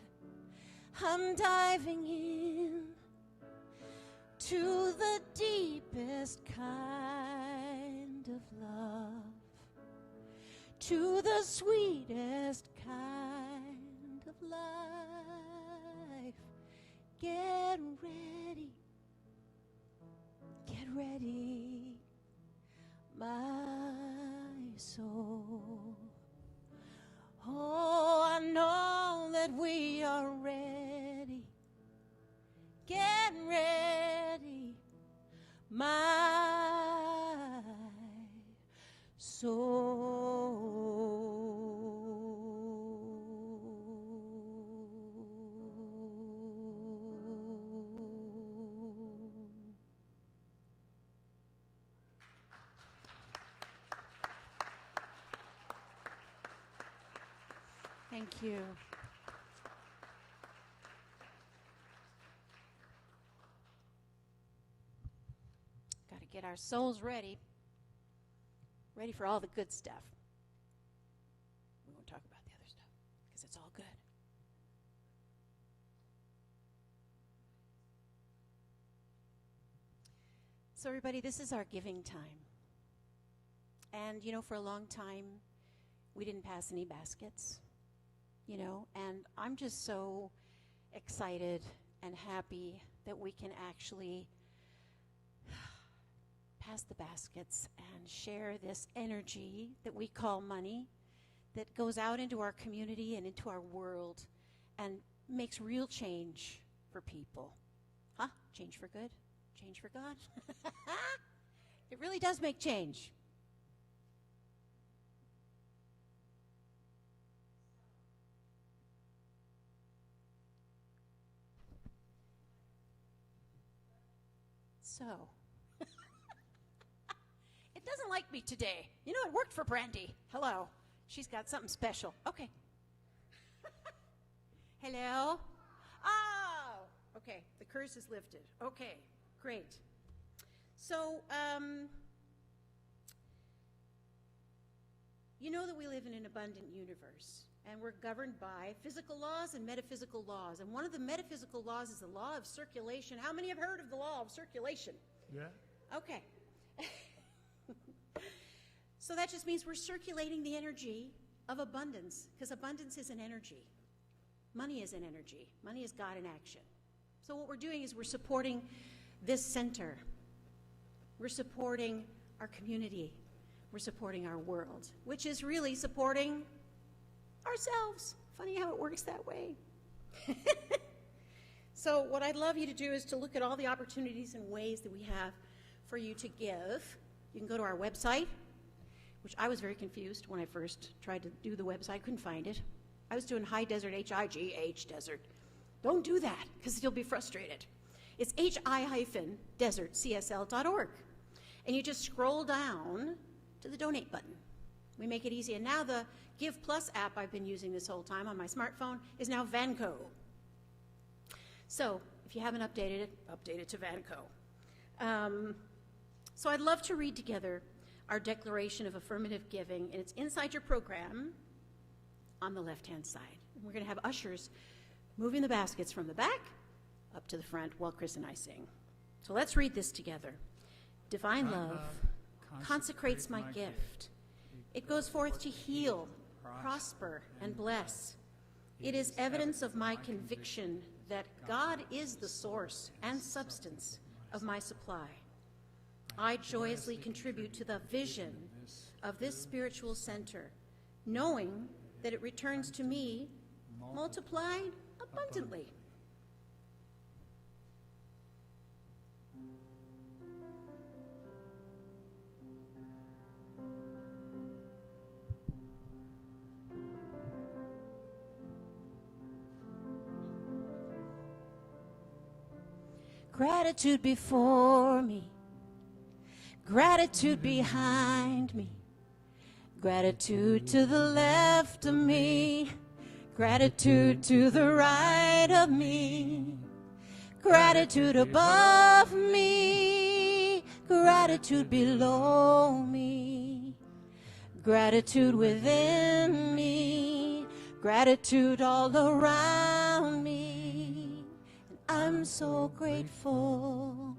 I'm diving in to the deepest kind of love, to the sweetest kind of life. Get ready, my soul. Oh, I know that we are ready. Get ready, my soul. Thank you. Got to get our souls ready for all the good stuff. We won't talk about the other stuff because it's all good. So everybody, this is our giving time. And, for a long time, we didn't pass any baskets, and I'm just so excited and happy that we can actually pass the baskets and share this energy that we call money that goes out into our community and into our world and makes real change for people. Huh? Change for good? Change for God? It really does make change. So, it doesn't like me today. You know, it worked for Brandy. Hello. She's got something special. Okay. Hello? Oh, okay. The curse is lifted. Okay, great. So, you know that we live in an abundant universe, and we're governed by physical laws and metaphysical laws. And one of the metaphysical laws is the law of circulation. How many have heard of the law of circulation? Yeah. Okay. So that just means we're circulating the energy of abundance, because abundance is an energy. Money is an energy. Money is God in action. So what we're doing is we're supporting this center. We're supporting our community. We're supporting our world, which is really supporting ourselves. Funny how it works that way. So what I'd love you to do is to look at all the opportunities and ways that we have for you to give. You can go to our website, which I was very confused when I first tried to do the website. Couldn't find it. I was doing high desert, H-I-G-H desert. Don't do that, because you'll be frustrated. It's hi-desertcsl.org. And you just scroll down to the donate button. We make it easy. And now the Give Plus app I've been using this whole time on my smartphone is now Vanco. So if you haven't updated it, update it to Vanco. So I'd love to read together our Declaration of Affirmative Giving, and it's inside your program on the left-hand side. And we're going to have ushers moving the baskets from the back up to the front while Chris and I sing. So let's read this together. Divine love consecrates my gift. It goes forth to heal, prosper, and bless. It is evidence of my conviction that God is the source and substance of my supply. I joyously contribute to the vision of this spiritual center, knowing that it returns to me multiplied abundantly. Gratitude before me, gratitude behind me, gratitude to the left of me, gratitude to the right of me, gratitude above me, gratitude below me, gratitude within me, gratitude all around me. I'm so grateful.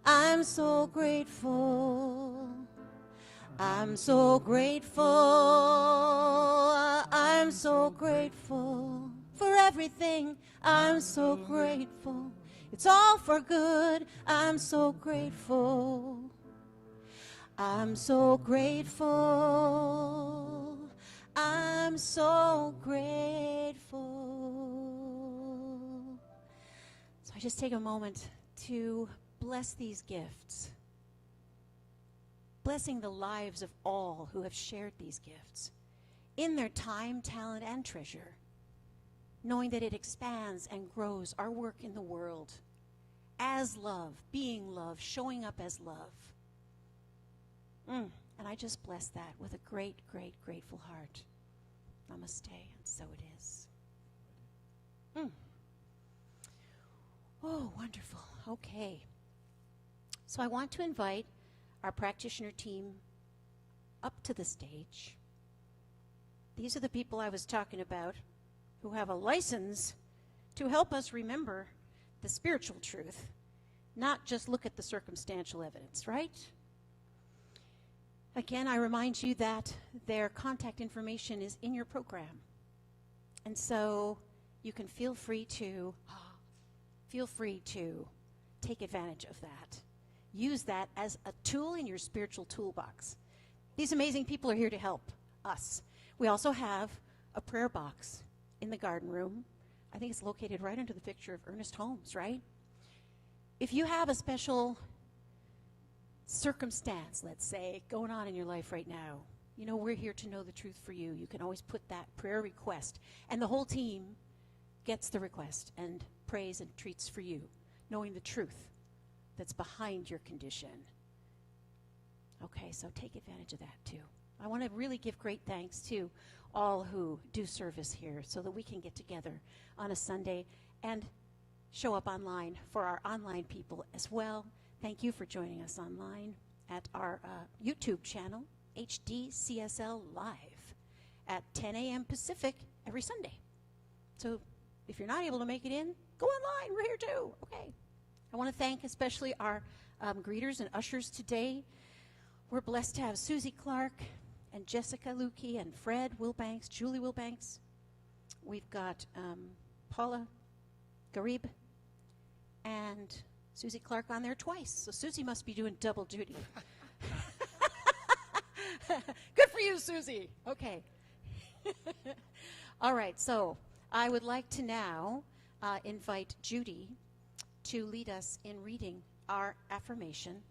I'm so grateful. I'm so grateful. I'm so grateful for everything. I'm so grateful. It's all for good. I'm so grateful. I'm so grateful. I'm so grateful. So I just take a moment to bless these gifts, blessing the lives of all who have shared these gifts in their time, talent, and treasure, knowing that it expands and grows our work in the world as love, being love, showing up as love. And I just bless that with a great, great, grateful heart. Namaste, and so it is. Oh, wonderful. Okay. So I want to invite our practitioner team up to the stage. These are the people I was talking about who have a license to help us remember the spiritual truth, not just look at the circumstantial evidence, right? Again, I remind you that their contact information is in your program. And so you can feel free to take advantage of that. Use that as a tool in your spiritual toolbox. These amazing people are here to help us. We also have a prayer box in the garden room. I think it's located right under the picture of Ernest Holmes, right? If you have a special circumstance, let's say, going on in your life right now, you know, we're here to know the truth for you. You can always put that prayer request, and the whole team gets the request and prays and treats for you, knowing the truth that's behind your condition. Okay, so take advantage of that too. I want to really give great thanks to all who do service here so that we can get together on a Sunday and show up online for our online people as well. Thank you for joining us online at our YouTube channel, HDCSL Live, at 10 a.m. Pacific every Sunday. So if you're not able to make it in, go online. We're here too. Okay. I want to thank especially our greeters and ushers today. We're blessed to have Susie Clark and Jessica Lukey and Fred Wilbanks, Julie Wilbanks. We've got Paula Garib and Susie Clark on there twice. So Susie must be doing double duty. Good for you, Susie. Okay. All right, so I would like to now invite Judy to lead us in reading our affirmation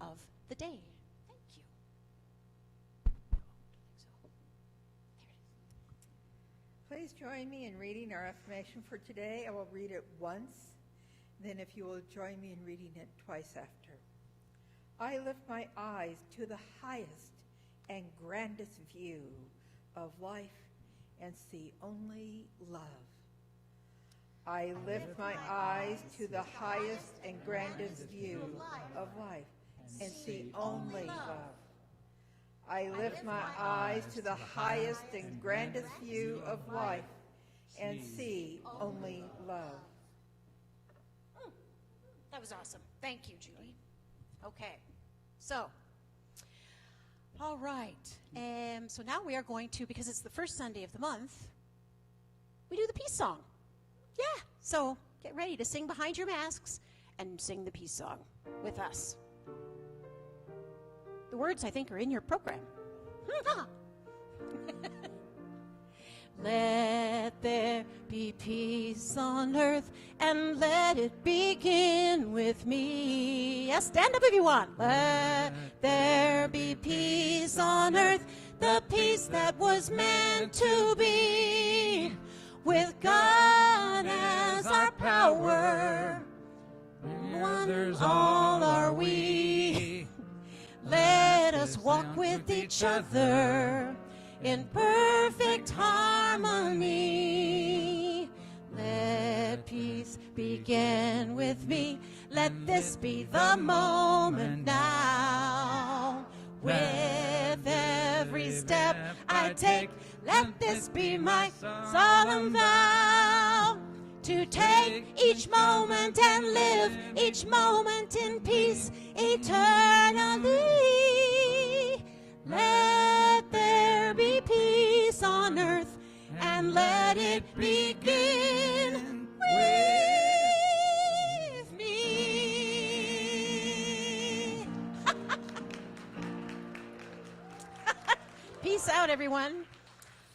of the day. Thank you. Please join me in reading our affirmation for today. I will read it once, then if you will join me in reading it twice after. I lift my eyes to the highest and grandest view of life and see only love. I lift my eyes to the highest and grandest view of life and see only love. I lift my eyes to the highest and grandest view of life and see only love. That was awesome. Thank you, Judy. Okay, so, all right. So now we are going to, because it's the first Sunday of the month, we do the peace song. Yeah, so get ready to sing behind your masks and sing the peace song with us. The words, I think, are in your program. Let there be peace on earth, and let it begin with me. Yes, stand up if you want. Let there be peace on earth, the peace that was meant to be. With God as our power, one all are we. Let us walk with each other in perfect harmony. Let peace begin with me. Let this be the moment now. With every step I take, let this be my solemn vow. To take each moment and live each moment in peace eternally. Let there be peace on earth, and let it begin with me. Peace out, everyone.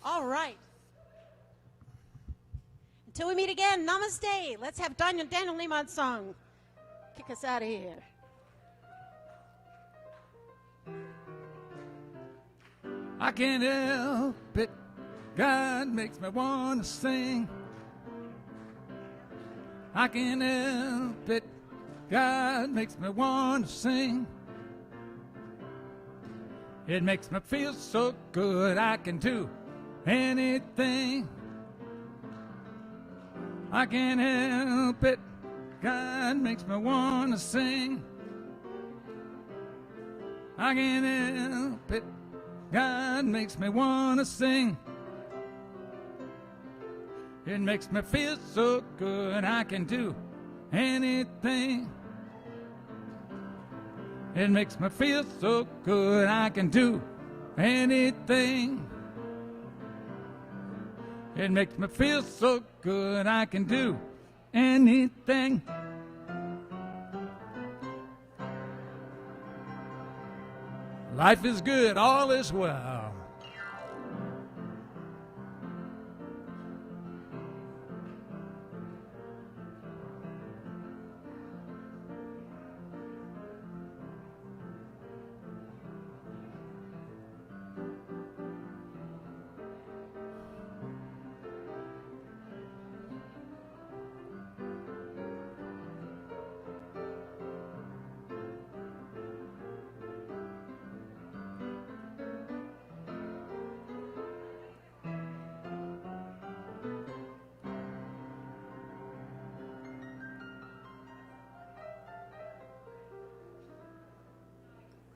All right. Until we meet again, namaste. Let's have Daniel Nehman's song kick us out of here. I can't help it, God makes me want to sing. I can't help it, God makes me want to sing. It makes me feel so good, I can do anything. I can't help it, God makes me want to sing. I can't help it, God makes me want to sing. It makes me feel so good, I can do anything. It makes me feel so good, I can do anything. It makes me feel so good I can do anything. Life is good, all is well.